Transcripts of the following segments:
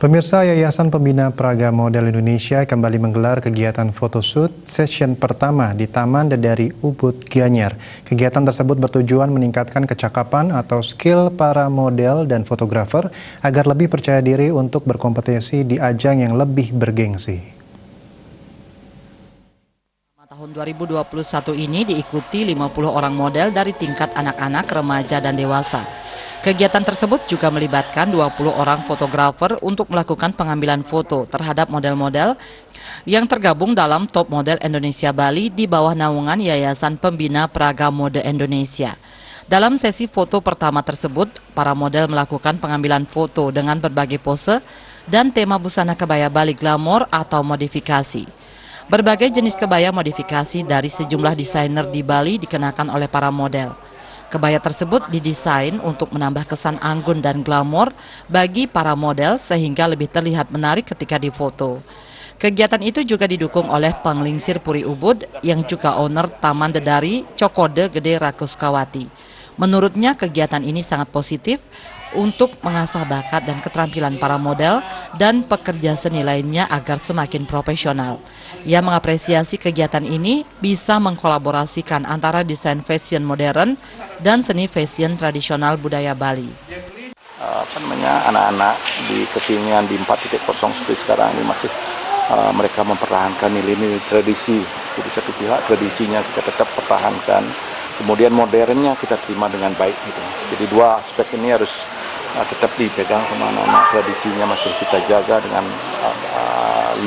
Pemirsa, Yayasan Pembina Praga Model Indonesia kembali menggelar kegiatan photoshoot session pertama di Taman Dedari Ubud, Gianyar. Kegiatan tersebut bertujuan meningkatkan kecakapan atau skill para model dan fotografer agar lebih percaya diri untuk berkompetisi di ajang yang lebih bergengsi. Tahun 2021 ini diikuti 50 orang model dari tingkat anak-anak, remaja, dan dewasa. Kegiatan tersebut juga melibatkan 20 orang fotografer untuk melakukan pengambilan foto terhadap model-model yang tergabung dalam Top Model Indonesia Bali di bawah naungan Yayasan Pembina Praga Mode Indonesia. Dalam sesi foto pertama tersebut, para model melakukan pengambilan foto dengan berbagai pose dan tema busana kebaya Bali glamor atau modifikasi. Berbagai jenis kebaya modifikasi dari sejumlah desainer di Bali dikenakan oleh para model. Kebaya tersebut didesain untuk menambah kesan anggun dan glamor bagi para model sehingga lebih terlihat menarik ketika difoto. Kegiatan itu juga didukung oleh Penglingsir Puri Ubud yang juga owner Taman Dedari Cokode Gede Rakuskawati. Menurutnya kegiatan ini sangat positif untuk mengasah bakat dan keterampilan para model dan pekerja seni lainnya agar semakin profesional. Ia mengapresiasi kegiatan ini bisa mengkolaborasikan antara desain fashion modern dan seni fashion tradisional budaya Bali. Anak-anak di kekinian di 4.0 seperti sekarang ini masih mereka mempertahankan nilai-nilai tradisi. Jadi satu pihak tradisinya kita tetap pertahankan, kemudian modernnya kita terima dengan baik gitu. Jadi dua aspek ini harus tetap dipegang sama anak-anak, tradisinya masih kita jaga dengan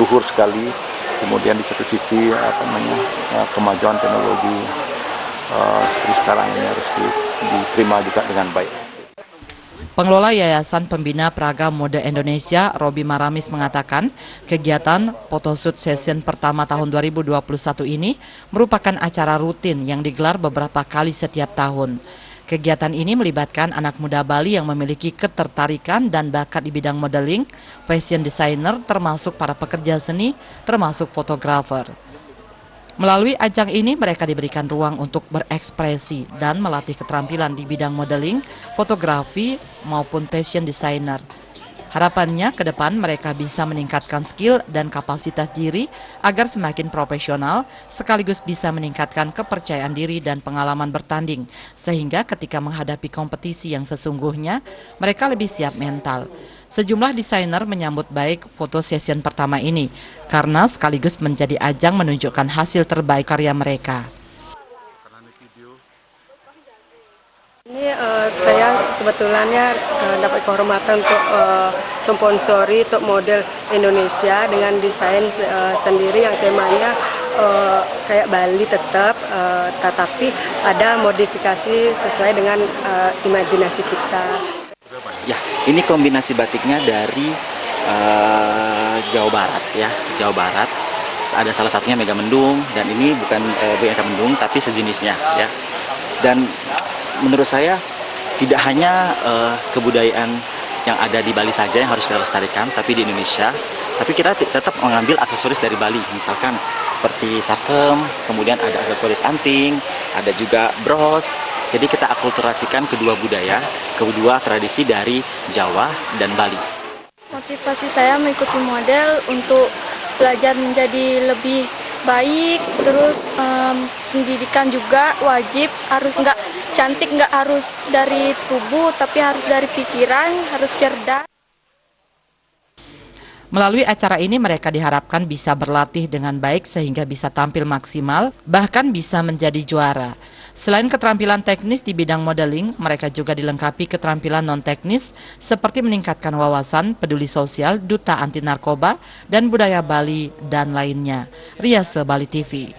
luhur sekali. Kemudian di satu sisi kemajuan teknologi seperti sekarang ini harus diterima juga dengan baik. Pengelola Yayasan Pembina Praga Mode Indonesia, Robi Maramis mengatakan, kegiatan photoshoot session pertama tahun 2021 ini merupakan acara rutin yang digelar beberapa kali setiap tahun. Kegiatan ini melibatkan anak muda Bali yang memiliki ketertarikan dan bakat di bidang modeling, fashion designer, termasuk para pekerja seni, termasuk fotografer. Melalui ajang ini mereka diberikan ruang untuk berekspresi dan melatih keterampilan di bidang modeling, fotografi, maupun fashion designer. Harapannya ke depan mereka bisa meningkatkan skill dan kapasitas diri agar semakin profesional sekaligus bisa meningkatkan kepercayaan diri dan pengalaman bertanding sehingga ketika menghadapi kompetisi yang sesungguhnya mereka lebih siap mental. Sejumlah desainer menyambut baik foto session pertama ini karena sekaligus menjadi ajang menunjukkan hasil terbaik karya mereka. Ini saya kebetulannya dapat kehormatan untuk sponsori Top Model Indonesia dengan desain sendiri yang temanya kayak Bali tetap, tetapi ada modifikasi sesuai dengan imajinasi kita. Ya, ini kombinasi batiknya dari Jawa Barat ya, Jawa Barat. Ada salah satunya Mega Mendung dan ini bukan Mega Mendung tapi sejenisnya ya. Dan menurut saya tidak hanya kebudayaan yang ada di Bali saja yang harus kita lestarikan, tapi di Indonesia. Tapi kita tetap mengambil aksesoris dari Bali, misalkan seperti sakem, kemudian ada aksesoris anting, ada juga bros. Jadi kita akulturasikan kedua budaya, kedua tradisi dari Jawa dan Bali. Motivasi saya mengikuti model untuk belajar menjadi lebih baik, terus pendidikan juga wajib, harus nggak cantik, nggak harus dari tubuh, tapi harus dari pikiran, harus cerdas. Melalui acara ini mereka diharapkan bisa berlatih dengan baik sehingga bisa tampil maksimal, bahkan bisa menjadi juara. Selain keterampilan teknis di bidang modeling, mereka juga dilengkapi keterampilan non-teknis seperti meningkatkan wawasan, peduli sosial, duta anti narkoba, dan budaya Bali, dan lainnya. Riase Bali TV.